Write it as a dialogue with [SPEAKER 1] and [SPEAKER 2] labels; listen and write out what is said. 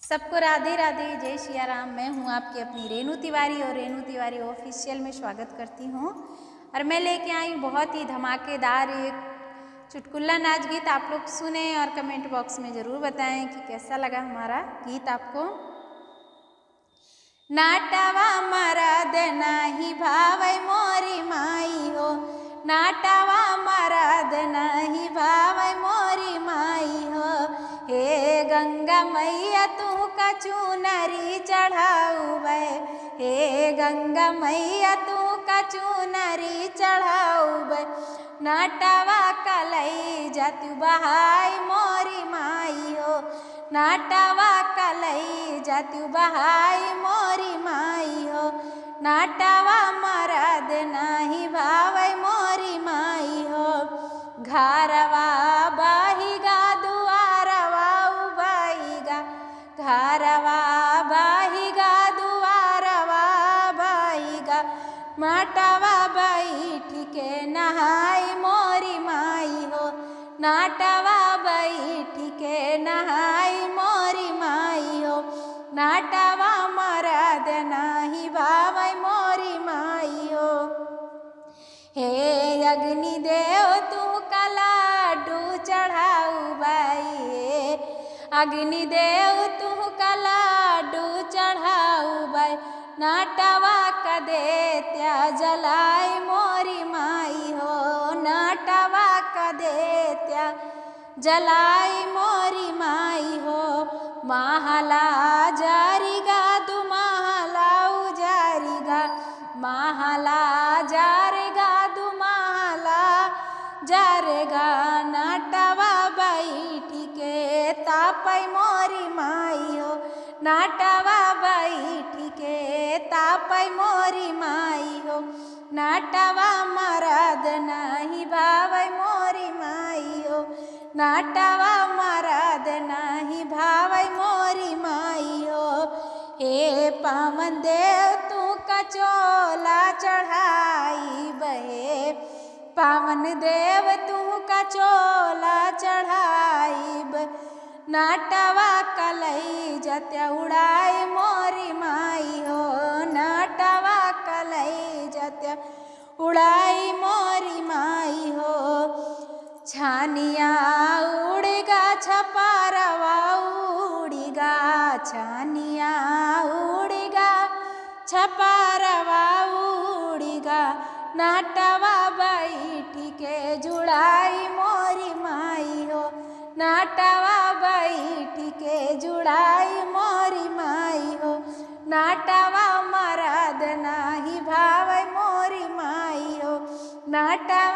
[SPEAKER 1] सबको राधे राधे, जय सिया राम। मैं हूँ आपकी अपनी रेणु तिवारी और रेणु तिवारी ऑफिशियल में स्वागत करती हूँ। और मैं लेके आई बहुत ही धमाकेदार एक चुटकुला नाच गीत। आप लोग सुने और कमेंट बॉक्स में ज़रूर बताएं कि कैसा लगा हमारा गीत आपको। नाटावा मरद नाही भावै मोरी माई हो, नाटावा मरद नहीं भावै मोरी माई हो। हे गंगा मैया तू कछु नरी चढ़ाऊबै, हे गंगा मैया तू कछु नरी चढ़ाऊबै। नाटावा कलई जातु बहाई मोरी माई हो, नाटावा कलई जातु बहाई मोरी माई हो। नाटावा मरद नाही भावै मोरी माई हो। घरवा बाहिगा दुआरवा उबाईगा, घरवा बाहिगा दुआरवा बाईगा। माटावा बैठ के नहाई मोरी माई हो, नाटावा बैठ के नहाई मोरी माई हो। नाटावा मरद नाही भावै मोरी माई हो। हे अग्निदेव तू का लाडू चढ़ाऊबै, अग्निदेव तू का लाडू चढ़ाऊबै। नाटावा का देत्या जलाई मोरी माई हो, नाटावा का देत्या जलाई मोरी माई हो। महला जारिगा दु महला उजारिगा, महला जारेगा दु महला जारेगा। नाटावा बैठ के तापै मोरी माई हो, नाटावा बैठ के तापै मोरी माई हो। नाटावा मरद नहीं भावै मोरी माई हो, नाटावा मरद नहीं भावै मोरी माई हो। हे पावन देव तू कचोला चढ़ाई बहे, पावन देव तू कचोला चढ़ाई ब। नाटावा कलई जत्या उड़ाई मोरी माई हो, नाटावा कलई जत्या उड़ाई मोरी माई हो। छानिया उड़ेगा छपारवा उड़ेगा, छानिया उड़ेगा छपारवा उड़ेगा। नाटावा बैठ के जुड़ाई मोरी माई हो, नाटावा बैठ के जुड़ाई मोरी माई हो। नाटावा मरद नाही भावै मोरी माई हो, नाटावा